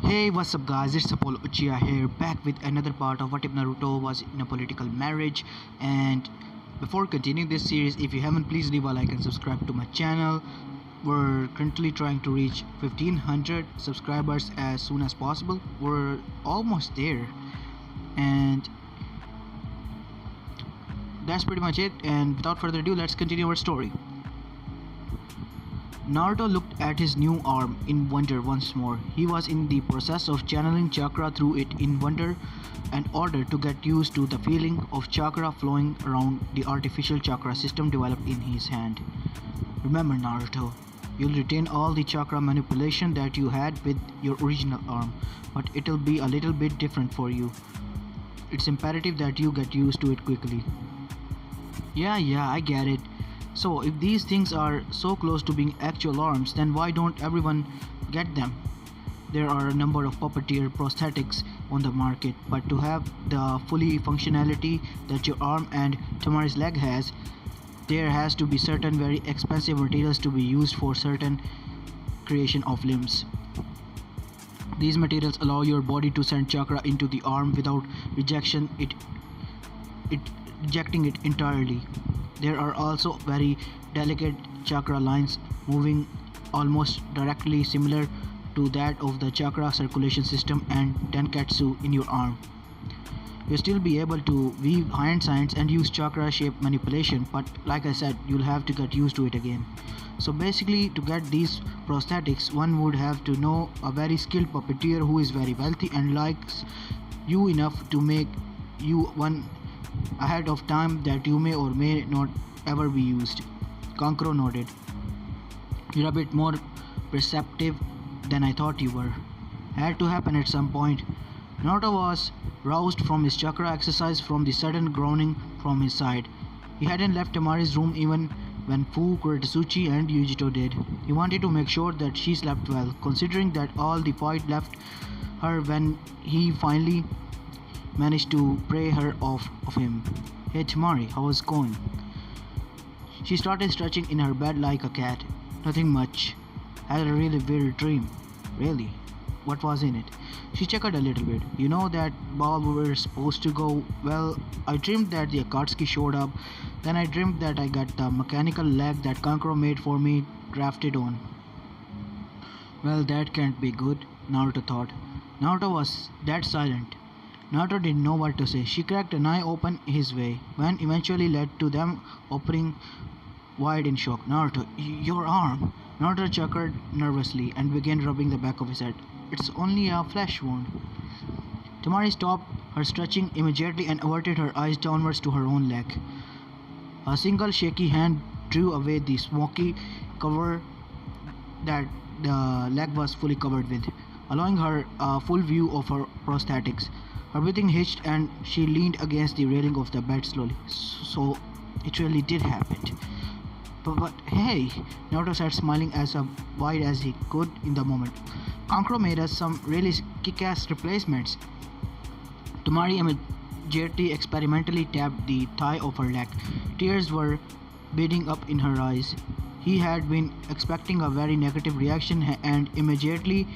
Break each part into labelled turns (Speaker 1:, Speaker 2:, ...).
Speaker 1: Hey, what's up guys, it's Uchiha here, back with another part of What If Naruto Was in a Political Marriage. And before continuing this series, if you haven't, please leave a like and subscribe to my channel. We're currently trying to reach 1500 subscribers as soon as possible. We're almost there, and that's pretty much it. And without further ado, let's continue our story. Naruto looked at his new arm in wonder once more. He was in the process of channeling chakra through it in wonder and order to get used to the feeling of chakra flowing around the artificial chakra system developed in his hand. Remember, Naruto, you'll retain all the chakra manipulation that you had with your original arm, but it'll be a little bit different for you. It's imperative that you get used to it quickly. Yeah, I get it. So if these things are so close to being actual arms, then why don't everyone get them? There are a number of puppeteer prosthetics on the market, but to have the fully functionality that your arm and Temari's leg has, there has to be certain very expensive materials to be used for certain creation of limbs. These materials allow your body to send chakra into the arm without rejecting it entirely. There are also very delicate chakra lines moving almost directly similar to that of the chakra circulation system and Tenketsu in your arm. You'll still be able to weave hand signs and use chakra shape manipulation, but like I said, you'll have to get used to it again. So basically, to get these prosthetics, one would have to know a very skilled puppeteer who is very wealthy and likes you enough to make you one ahead of time that you may or may not ever be used. Kankuro nodded. You're a bit more perceptive than I thought you were. Had to happen at some point. Naruto was roused from his chakra exercise from the sudden groaning from his side. He hadn't left Temari's room even when Fu, Kuretsuchi and Yujito did. He wanted to make sure that she slept well, considering that all the fight left her when he finally managed to pray her off of him. Hey Temari, how was it going? She started stretching in her bed like a cat. Nothing much. Had a really weird dream. Really? What was in it? She chuckled a little bit. You know that ball we were supposed to go? Well, I dreamed that the Akatsuki showed up. Then I dreamed that I got the mechanical leg that Kankuro made for me drafted on. Well, that can't be good, Naruto thought. Naruto was dead silent. Naruto didn't know what to say. She cracked an eye open his way, when eventually led to them opening wide in shock. Naruto, your arm! Naruto chuckled nervously and began rubbing the back of his head. It's only a flesh wound. Temari stopped her stretching immediately and averted her eyes downwards to her own leg. A single shaky hand drew away the smoky cover that the leg was fully covered with, allowing her a full view of her prosthetics. Her breathing hitched and she leaned against the railing of the bed slowly. So it really did happen. But hey, Naruto said, smiling as wide as he could in the moment. Kankuro made us some really kick-ass replacements. Temari immediately experimentally tapped the thigh of her leg. Tears were beading up in her eyes. He had been expecting a very negative reaction and immediately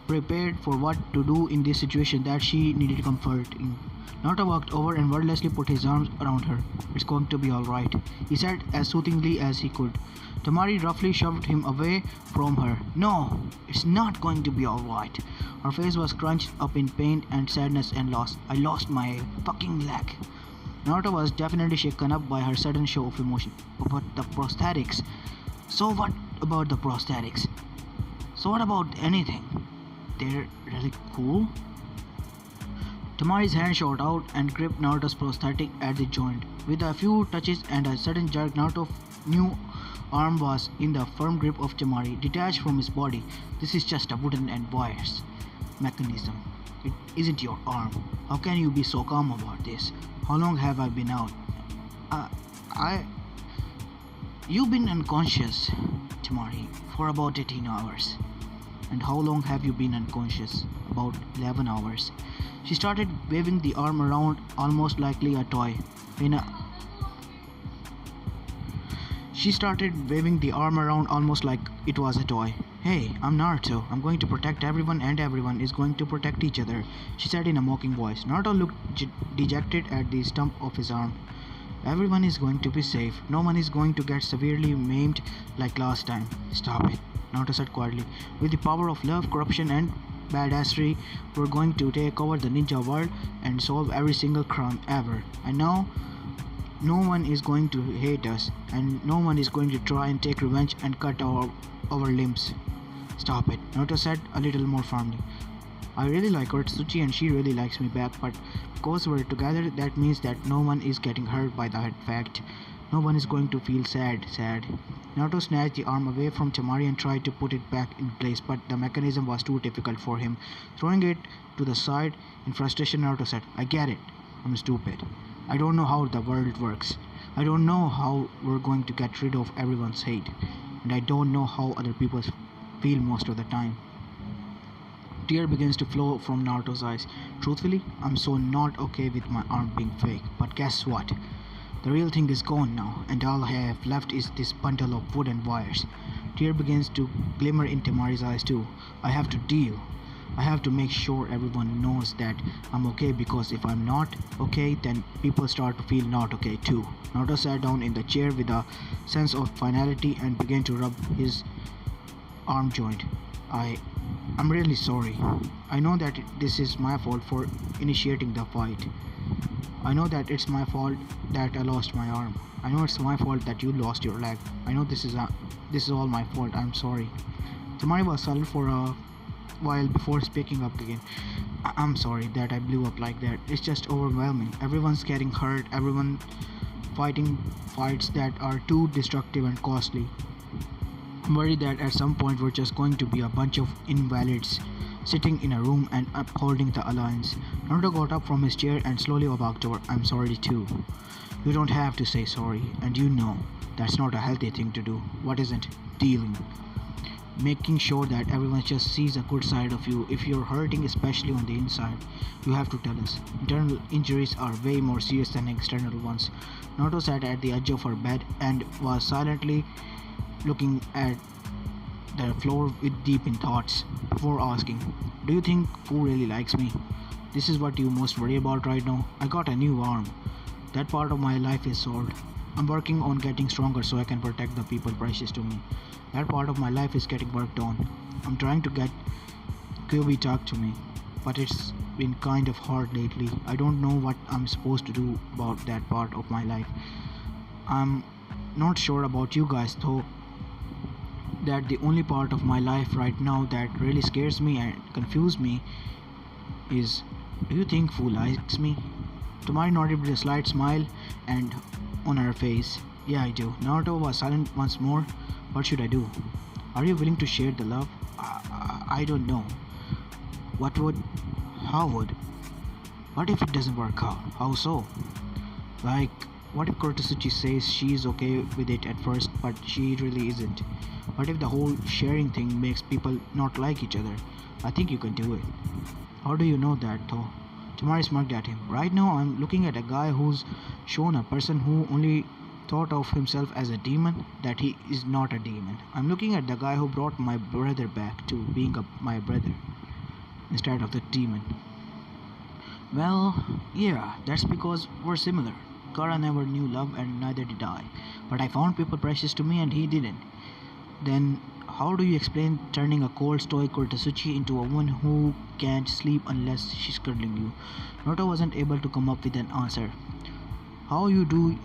Speaker 1: prepared for what to do in this situation that she needed comfort in. Naruto walked over and wordlessly put his arms around her. It's going to be alright, he said as soothingly as he could. Temari roughly shoved him away from her. No, it's not going to be alright. Her face was crunched up in pain and sadness and loss. I lost my fucking leg. Naruto was definitely shaken up by her sudden show of emotion. But the prosthetics? So what about the prosthetics? So what about anything? They're really cool? Temari's hand shot out and gripped Naruto's prosthetic at the joint. With a few touches and a sudden jerk, Naruto's new arm was in the firm grip of Temari, detached from his body. This is just a wooden and wires mechanism. It isn't your arm. How can you be so calm about this? How long have I been out? You've been unconscious, Temari, for about 18 hours. And how long have you been unconscious? About 11 hours. She started waving the arm around almost like a toy. She started waving the arm around almost like it was a toy. Hey, I'm Naruto. I'm going to protect everyone and everyone is going to protect each other, she said in a mocking voice. Naruto looked dejected at the stump of his arm. Everyone is going to be safe. No one is going to get severely maimed like last time. Stop it, Naruto said quietly. With the power of love, corruption, and badassery, we're going to take over the ninja world and solve every single crime ever. And now, no one is going to hate us, and no one is going to try and take revenge and cut our limbs. Stop it, Naruto said a little more firmly. I really like Urtsuchi and she really likes me back, but because we're together, that means that no one is getting hurt by that fact. No one is going to feel sad. Naruto snatched the arm away from Temari and tried to put it back in place, but the mechanism was too difficult for him. Throwing it to the side in frustration, Naruto said, I get it. I'm stupid. I don't know how the world works. I don't know how we're going to get rid of everyone's hate. And I don't know how other people feel most of the time. Tear begins to flow from Naruto's eyes. Truthfully, I'm so not okay with my arm being fake. But guess what? The real thing is gone now, and all I have left is this bundle of wood and wires. Tear begins to glimmer in Temari's eyes too. I have to deal. I have to make sure everyone knows that I'm okay, because if I'm not okay, then people start to feel not okay too. Naruto sat down in the chair with a sense of finality and began to rub his arm joint. I'm really sorry. I know that this is my fault for initiating the fight. I know that it's my fault that I lost my arm. I know it's my fault that you lost your leg. I know this is all my fault. I'm sorry. Temari was silent for a while before speaking up again. I'm sorry that I blew up like that. It's just overwhelming. Everyone's getting hurt. Everyone fighting fights that are too destructive and costly. I'm worried that at some point we're just going to be a bunch of invalids sitting in a room and upholding the alliance. Naruto got up from his chair and slowly walked over. I'm sorry too. You don't have to say sorry, and you know that's not a healthy thing to do. What isn't? Dealing. Making sure that everyone just sees a good side of you. If you're hurting, especially on the inside, you have to tell us. Internal injuries are way more serious than external ones. Naruto sat at the edge of her bed and was silently looking at the floor with deep in thoughts before asking, do you think Fu really likes me? This is what you most worry about right now. I got a new arm. That part of my life is solved. I'm working on getting stronger so I can protect the people precious to me. That part of my life is getting worked on. I'm trying to get Kyuubi talk to me, but it's been kind of hard lately. I don't know what I'm supposed to do about that part of my life. I'm not sure about you guys though. That the only part of my life right now that really scares me and confuses me is, do you think Fu likes me? Temari nodded with a slight smile and on her face. Yeah, I do. Naruto was silent once more. What should I do? Are you willing to share the love? I don't know. What would? How would? What if it doesn't work out? How so? Like, what if Kurtasuchi says she's okay with it at first, but she really isn't? What if the whole sharing thing makes people not like each other? I think you can do it. How do you know that though? Temari smirked at him. Right now I'm looking at a guy who's shown a person who only thought of himself as a demon that he is not a demon. I'm looking at the guy who brought my brother back to being my brother instead of the demon. Well, yeah, that's because we're similar. Gaara never knew love and neither did I. But I found people precious to me and he didn't. Then how do you explain turning a cold stoic Kurtasuchi into a woman who can't sleep unless she's cuddling you? Naruto wasn't able to come up with an answer. How you do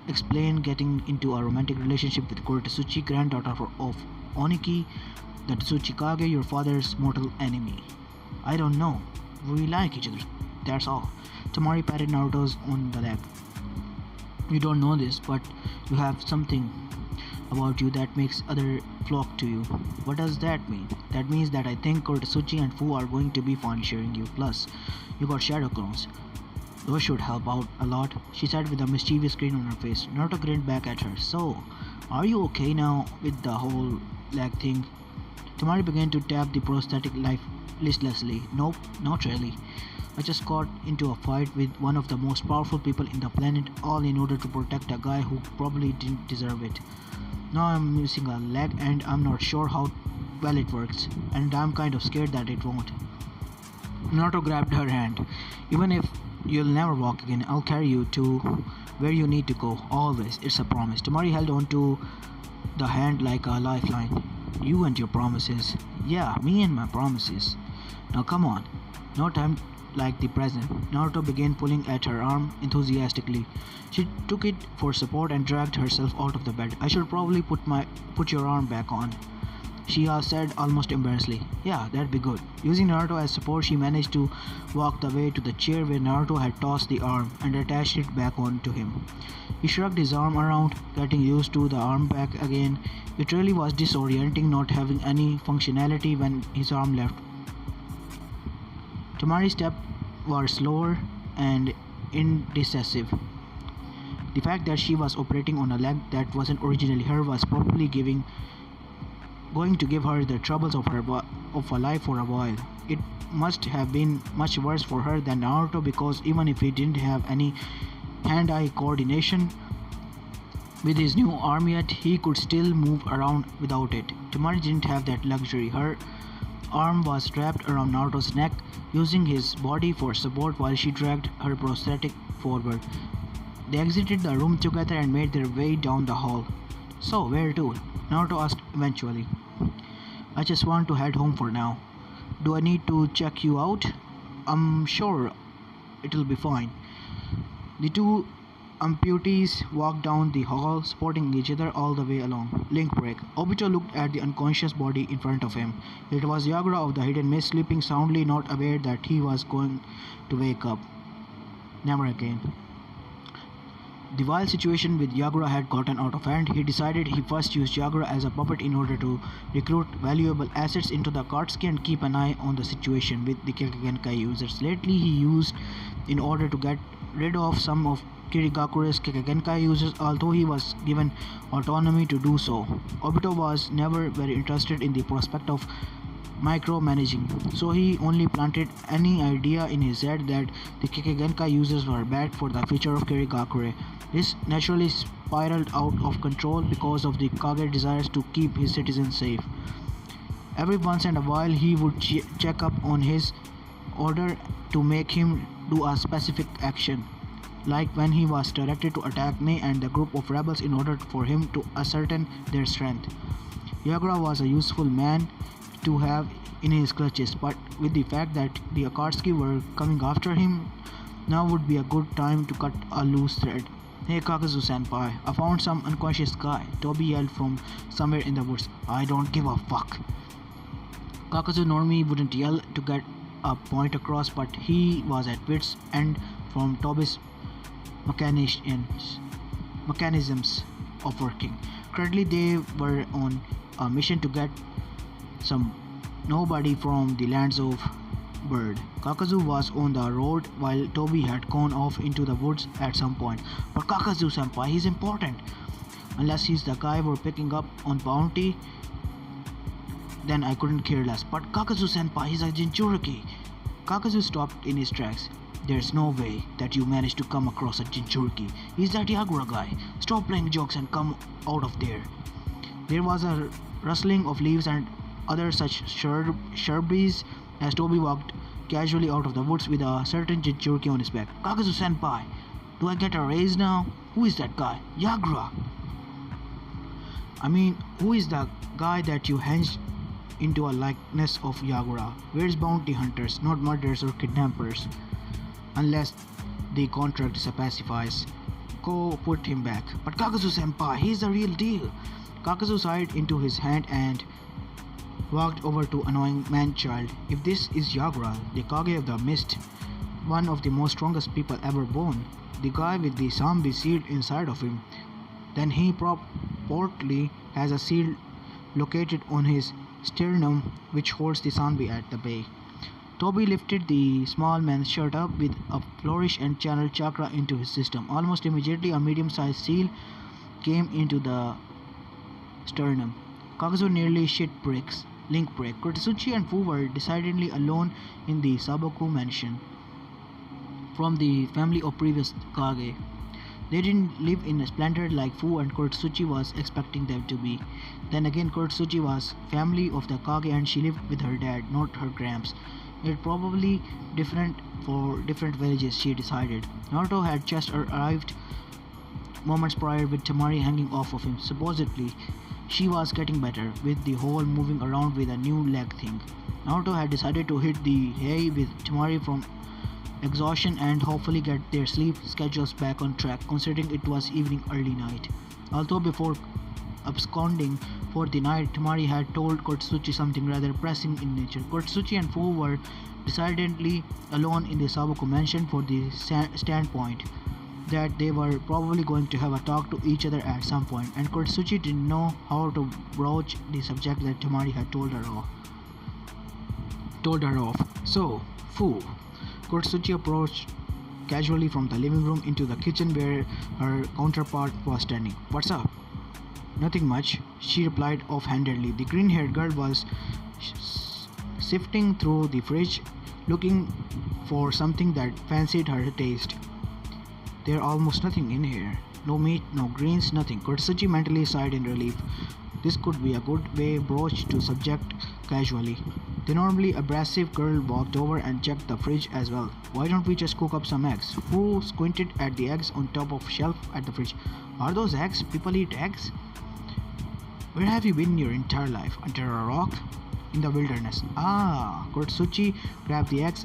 Speaker 1: explain getting into a romantic relationship with Kurtasuchi, granddaughter of Oniki, the Tsuchikage, your father's mortal enemy? I don't know. We like each other. That's all. Temari patted Naruto's on the leg. You don't know this, but you have something about you that makes other flock to you. What does that mean? That means that I think Kurtasuchi and Fu are going to be fun sharing you. Plus, you got shadow clones. Those should help out a lot, she said with a mischievous grin on her face. Naruto grinned back at her. So, are you okay now with the whole leg thing? Temari began to tap the prosthetic life listlessly. Nope, not really. I just got into a fight with one of the most powerful people in the planet, all in order to protect a guy who probably didn't deserve it. Now I'm missing a leg and I'm not sure how well it works, and I'm kind of scared that it won't. Naruto grabbed her hand. Even if you'll never walk again, I'll carry you to where you need to go. Always. It's a promise. Temari held on to the hand like a lifeline. You and your promises. Yeah, me and my promises. Now come on. No time like the present. Naruto began pulling at her arm enthusiastically. She took it for support and dragged herself out of the bed. I should probably put your arm back on, she said almost embarrassedly. Yeah, that'd be good. Using Naruto as support, she managed to walk the way to the chair where Naruto had tossed the arm and attached it back onto him. He shrugged his arm around, getting used to the arm back again. It really was disorienting not having any functionality when his arm left. Temari's steps were slower and indecisive. The fact that she was operating on a leg that wasn't originally her was probably going to give her the troubles of a life for a while. It must have been much worse for her than Naruto, because even if he didn't have any hand-eye coordination with his new arm yet, he could still move around without it. Temari didn't have that luxury. Her arm was wrapped around Naruto's neck, using his body for support while she dragged her prosthetic forward. They exited the room together and made their way down the hall. So, where to? Naruto asked eventually. I just want to head home for now. Do I need to check you out? I'm sure it'll be fine. The two amputees walked down the hall, supporting each other all the way along. Link break. Obito looked at the unconscious body in front of him. It was Gaara of the Hidden Mist, sleeping soundly, not aware that he was going to wake up. Never again. The wild situation with Gaara had gotten out of hand. He decided he first used Gaara as a puppet in order to recruit valuable assets into the Akatsuki and keep an eye on the situation with the Kekkei users. Lately, he used in order to get rid of some of Kirigakure's Kekkei users, although he was given autonomy to do so. Obito was never very interested in the prospect of micromanaging, so he only planted any idea in his head that the Kekkei users were bad for the future of Kirigakure. This naturally spiraled out of control because of the Kage desires to keep his citizens safe. Every once in a while he would check up on his order to make him do a specific action, like when he was directed to attack Mei and the group of rebels in order for him to ascertain their strength. Gaara was a useful man to have in his clutches, but with the fact that the Akatsuki were coming after him, now would be a good time to cut a loose thread. Hey Kakazu-senpai, I found some unconscious guy, Toby yelled from somewhere in the woods. I don't give a fuck. Kakazu normally wouldn't yell to get a point across, but he was at wit's end from Toby's mechanisms of working. Currently they were on a mission to get some nobody from the lands of Bird. Kakazu was on the road while Toby had gone off into the woods at some point. But Kakazu-senpai, he's important. Unless he's the guy we're picking up on bounty, then I couldn't care less. But Kakazu-senpai, he's a Jinchuriki. Kakazu stopped in his tracks. There's no way that you managed to come across a Jinchuriki. He's that Gaara guy. Stop playing jokes and come out of there. There was a rustling of leaves and other such shrubberies as Toby walked casually out of the woods with a certain Jinchuriki on his back. Kakazu-senpai, do I get a raise now? Who is that guy? Gaara. I mean, who is the guy that you hinged into a likeness of Gaara? Where's bounty hunters, not murderers or kidnappers? Unless the contract specifies. Go put him back. But Kakazu-senpai, he's the real deal. Kakazu sighed into his hand and walked over to annoying man-child. If this is Gaara, the Kage of the Mist, one of the most strongest people ever born, the guy with the zombie seed inside of him, then he purportedly has a seed located on his sternum which holds the zombie at the bay. Toby lifted the small man's shirt up with a flourish and channeled chakra into his system. Almost immediately a medium-sized seal came into the sternum. Kakazu nearly shit bricks. Link break. Kurtsuchi and Fu were decidedly alone in the Saboku mansion from the family of previous Kage. They didn't live in splendor like Fu and Kurotsuchi was expecting them to be. Then again, Kurotsuchi was family of the Kage and she lived with her dad, not her gramps. It probably different for different villages, she decided. Naruto had just arrived moments prior with Temari hanging off of him. Supposedly, she was getting better with the whole moving around with a new leg thing. Naruto had decided to hit the hay with Temari from exhaustion and hopefully get their sleep schedules back on track considering it was evening early night. Although before absconding for the night, Temari had told Kurotsuchi something rather pressing in nature. Kurotsuchi and Fu were decidedly alone in the Sabuku mansion for the standpoint that they were probably going to have a talk to each other at some point, and Kurotsuchi didn't know how to broach the subject that Temari had told her of. So, Fu. Kurotsuchi approached casually from the living room into the kitchen where her counterpart was standing. "What's up?" "Nothing much," she replied offhandedly. The green-haired girl was sifting through the fridge, looking for something that fancied her taste. "There's almost nothing in here. No meat, no greens, nothing." Kurotsuchi mentally sighed in relief. This could be a good way broached to subject casually. The normally abrasive girl walked over and checked the fridge as well. "Why don't we just cook up some eggs?" Fu squinted at the eggs on top of shelf at the fridge. "Are those eggs? People eat eggs?" "Where have you been your entire life? Under a rock?" "In the wilderness." "Ah." Kurotsuchi grabbed the eggs,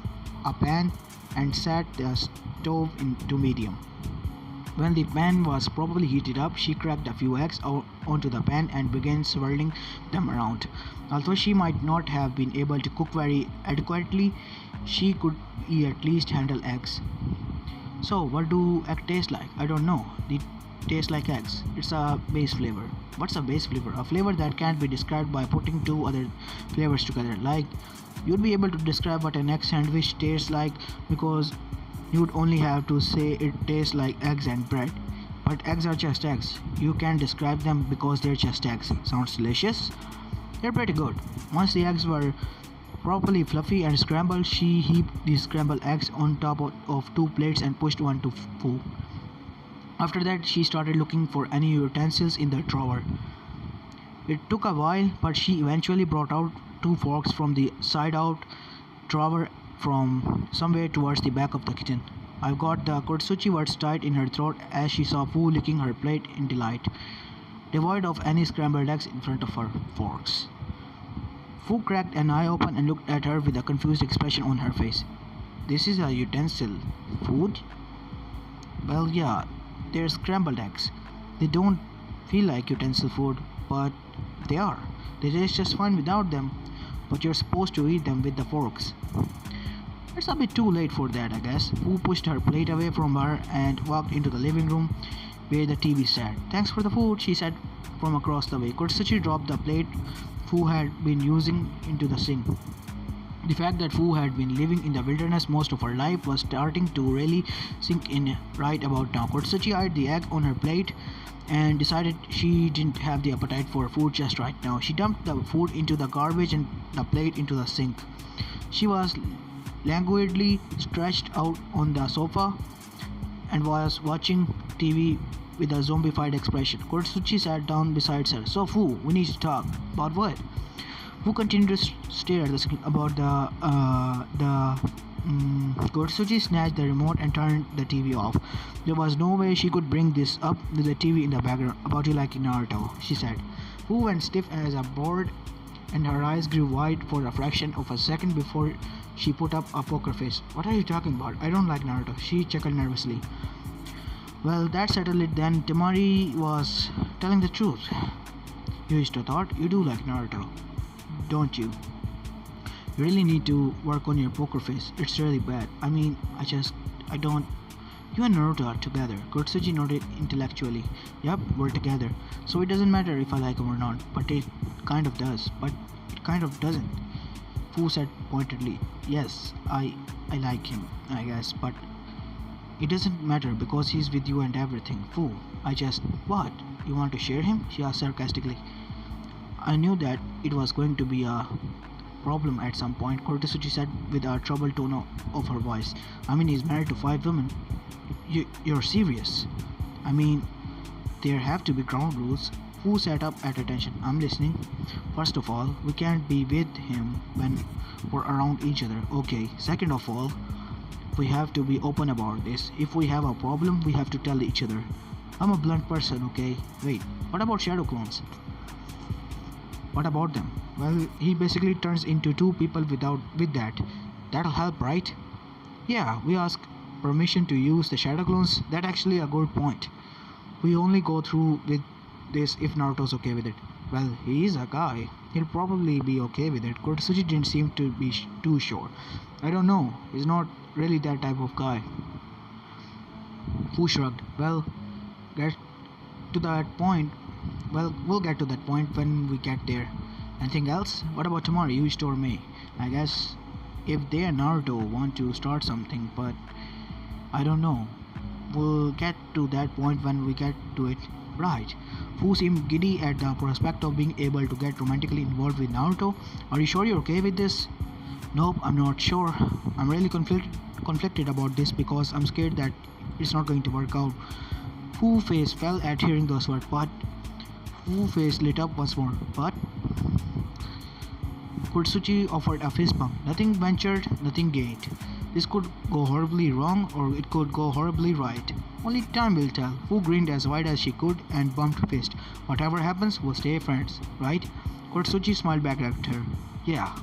Speaker 1: a pan, and set the stove into medium. When the pan was properly heated up, she cracked a few eggs onto the pan and began swirling them around. Although she might not have been able to cook very adequately, she could at least handle eggs. "So, what do eggs taste like?" "I don't know. They taste like eggs. It's a base flavor." "What's a base flavor?" "A flavor that can't be described by putting two other flavors together. Like, you'd be able to describe what an egg sandwich tastes like because you'd only have to say it tastes like eggs and bread. But eggs are just eggs. You can't describe them because they're just eggs." "Sounds delicious." "They're pretty good." Once the eggs were properly fluffy and scrambled, she heaped the scrambled eggs on top of two plates and pushed one to Fu. After that, she started looking for any utensils in the drawer. It took a while, but she eventually brought out two forks from the side-out drawer from somewhere towards the back of the kitchen. "I've got the Kurotsuchi words tight in her throat as she saw Fu licking her plate in delight, devoid of any scrambled eggs in front of her forks. Fu cracked an eye open and looked at her with a confused expression on her face. "This is a utensil. Food?" "Well, yeah, they're scrambled eggs. They don't feel like utensil food, but they are. They taste just fine without them, but you're supposed to eat them with the forks." "It's a bit too late for that, I guess." Fu pushed her plate away from her and walked into the living room where the TV sat. "Thanks for the food," she said from across the way. Kurotsuchi dropped the plate Fu had been using into the sink. The fact that Fu had been living in the wilderness most of her life was starting to really sink in right about now. Kurotsuchi eyed the egg on her plate and decided she didn't have the appetite for food just right now. She dumped the food into the garbage and the plate into the sink. She was languidly stretched out on the sofa and was watching TV with a zombified expression. Kurotsuchi sat down beside her. "So Fu, we need to talk." "About what?" Fu continued to stare at the screen. "About Kurotsuchi snatched the remote and turned the TV off. There was no way she could bring this up with the TV in the background. "About you liking Naruto," she said. Fu went stiff as a board and her eyes grew wide for a fraction of a second before she put up a poker face. "What are you talking about? I don't like Naruto." She chuckled nervously. "Well, that settled it then." Temari was telling the truth. "You used to thought you do like Naruto, don't you? You really need to work on your poker face. It's really bad. I mean, I don't. You and Naruto are together." Kurotsuchi nodded intellectually. "Yup, we're together. So it doesn't matter if I like him or not. But it kind of does. But it kind of doesn't." Fu said pointedly. "Yes, I like him, I guess, but it doesn't matter because he's with you and everything." "Fu, What? You want to share him?" she asked sarcastically. "I knew that it was going to be a problem at some point," Kurotsuchi said with a troubled tone of her voice. "I mean, he's married to 5 women." You're serious?" I mean, there have to be ground rules. Who set up at attention? I'm listening. First of all, we can't be with him when we're around each other. Okay. Second of all, we have to be open about this. If we have a problem, we have to tell each other. I'm a blunt person, okay? Wait, what about shadow clones? What about them? Well, he basically turns into two people with that. That'll help, right? Yeah, we ask permission to use the shadow clones. That's actually a good point. We only go through with this if Naruto's okay with it. Well, he is a guy. He'll probably be okay with it. Kurtsuchi didn't seem to be too sure. I don't know. He's not really that type of guy. Fu shrugged. Well, get to that point. Well, we'll get to that point when we get there. Anything else? What about Temari, Yuji or me? I guess if they and Naruto want to start something, but I don't know. We'll get to that point when we get to it. Right. Fu seemed giddy at the prospect of being able to get romantically involved with Naruto. Are you sure you're okay with this? Nope, I'm not sure. I'm really conflicted about this because I'm scared that it's not going to work out. Fu's face fell at hearing those words, but Fu's face lit up once more. But Kurtsuchi offered a fist bump. Nothing ventured, nothing gained. This could go horribly wrong or it could go horribly right. Only time will tell. Fu grinned as wide as she could and bumped fist. Whatever happens, we'll stay friends, right? Kurtsuchi smiled back at her. Yeah.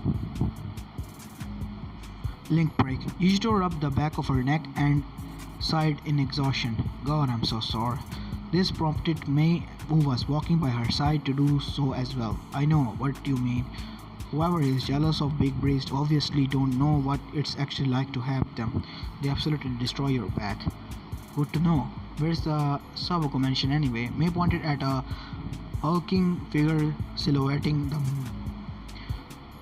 Speaker 1: Link break. Yujito rubbed the back of her neck and sighed in exhaustion. God, I'm so sore. This prompted Mei, who was walking by her side, to do so as well. I know what you mean. Whoever is jealous of big breasts obviously don't know what it's actually like to have them. They absolutely destroy your back. Good to know. Where's the Saboko mention anyway? Mei pointed at a hulking figure silhouetting the moon.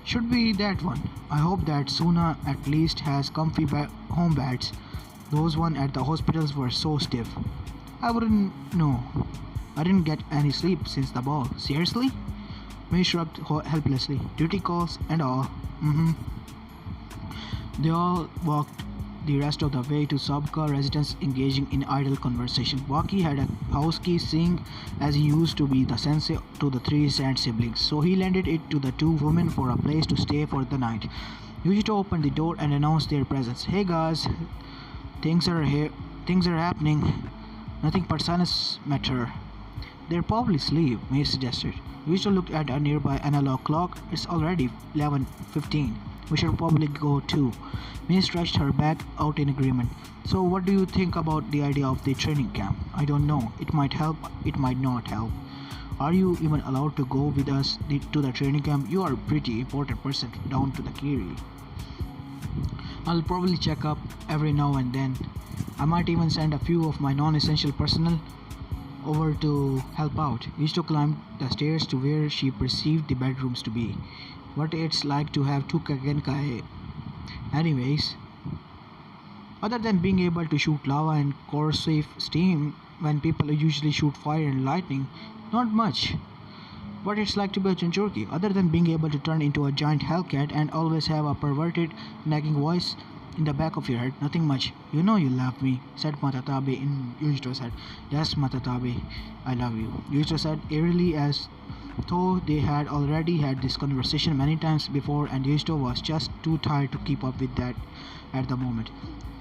Speaker 1: Should be that one. I hope that Suna at least has comfy home beds. Those ones at the hospitals were so stiff. I wouldn't know. I didn't get any sleep since the ball. Seriously? Mei shrugged helplessly. Duty calls and all. They all walked the rest of the way to Sabka residence, engaging in idle conversation. Waki had a house key, seeing as he used to be the sensei to the three Sand siblings, so he lended it to the two women for a place to stay for the night. Yujito opened the door and announced their presence. Hey guys, things are happening. Nothing but silence matter. They're probably asleep, Mei suggested. Yujito looked at a nearby analog clock. It's already 11:15. We should probably go too. Mei stretched her back out in agreement. So what do you think about the idea of the training camp? I don't know. It might help, it might not help. Are you even allowed to go with us to the training camp? You are a pretty important person down to the Kiri. I'll probably check up every now and then. I might even send a few of my non-essential personnel over to help out. Yujito climbed the stairs to where she perceived the bedrooms to be. What it's like to have two Kagenkai. Anyways, other than being able to shoot lava and corrosive steam when people usually shoot fire and lightning, not much. What it's like to be a Jinchuriki, other than being able to turn into a giant hellcat and always have a perverted, nagging voice in the back of your head, nothing much. You know you love me, said Matatabe in Yujito's head. Yes, Matatabe, I love you, Yujito said eerily, as though they had already had this conversation many times before and Yujito was just too tired to keep up with that at the moment.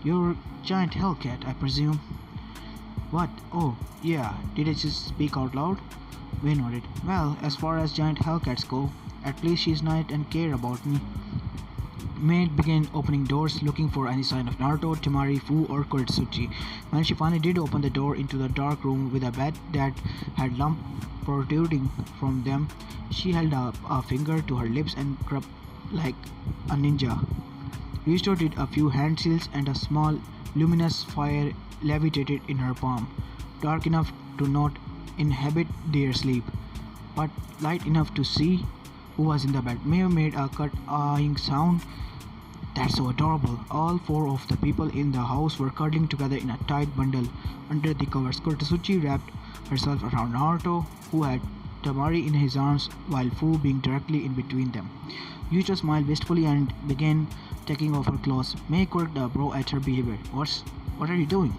Speaker 1: You're giant hellcat, I presume? What? Oh, yeah, did I just speak out loud? Wei nodded. Well, as far as giant hellcats go, at least she's nice and care about me. Maid began opening doors, looking for any sign of Naruto, Temari, Fu, or Kurtsuchi. When she finally did open the door into the dark room with a bed that had lump protruding from them, she held up a finger to her lips and crept like a ninja. Ryusto did a few hand seals and a small, luminous fire levitated in her palm, dark enough to not inhibit their sleep, but light enough to see who was in the bed. Mei made a cut-awing sound. That's so adorable. All four of the people in the house were cuddling together in a tight bundle under the covers. Kurtsuchi wrapped herself around Naruto, who had Temari in his arms, while Fu being directly in between them. Yuta smiled wistfully and began taking off her clothes. Mei quirked a brow at her behavior. What are you doing?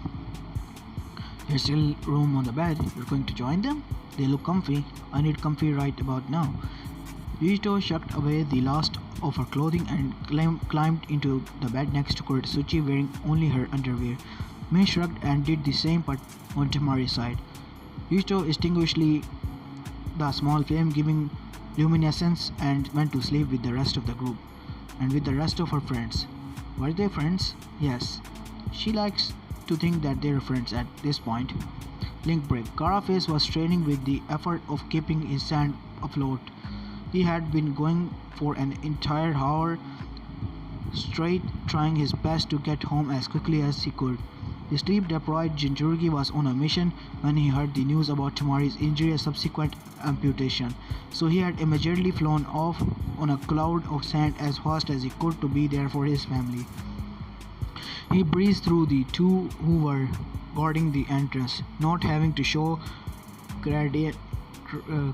Speaker 1: There's still room on the bed. You're going to join them? They look comfy. I need comfy right about now. Uchiha shucked away the last of her clothing and climbed into the bed next to Kuretsuchi, wearing only her underwear. Mei shrugged and did the same but on Temari's side. Uchiha extinguished the small flame, giving luminescence, and went to sleep with the rest of the group and with the rest of her friends. Were they friends? Yes. She likes to think that they're friends at this point. Link break. Gaara's face was straining with the effort of keeping his sand afloat. He had been going for an entire hour straight, trying his best to get home as quickly as he could. The sleep-deprived Jinchuriki was on a mission when he heard the news about Temari's injury and subsequent amputation, so he had immediately flown off on a cloud of sand as fast as he could to be there for his family. He breezed through the two who were guarding the entrance, not having to show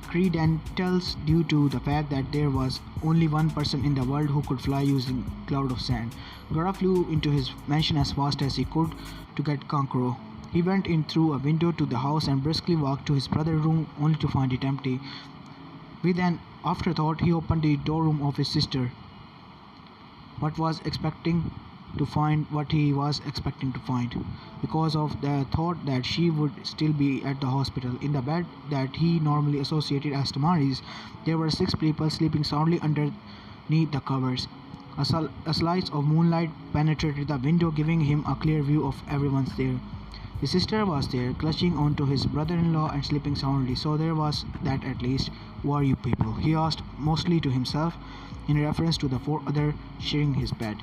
Speaker 1: credentials due to the fact that there was only one person in the world who could fly using cloud of sand. Gaara flew into his mansion as fast as he could to get Kankuro. He went in through a window to the house and briskly walked to his brother's room only to find it empty. With an afterthought, he opened the doorroom of his sister, but was expecting to find what he was expecting to find, because of the thought that she would still be at the hospital. In the bed that he normally associated as Temari's, there were 6 people sleeping soundly underneath the covers. A slice of moonlight penetrated the window, giving him a clear view of everyone's there. His sister was there, clutching onto his brother-in-law and sleeping soundly, so there was that at least. Who are you people? He asked, mostly to himself, in reference to the 4 others sharing his bed.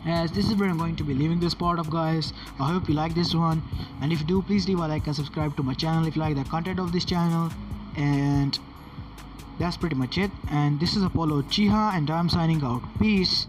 Speaker 1: As this is where I'm going to be leaving this part of, guys. I hope you like this one, and if you do, please leave a like and subscribe to my channel if you like the content of this channel. And that's pretty much it, and this is Apollo Uchiha, and I'm signing out. Peace.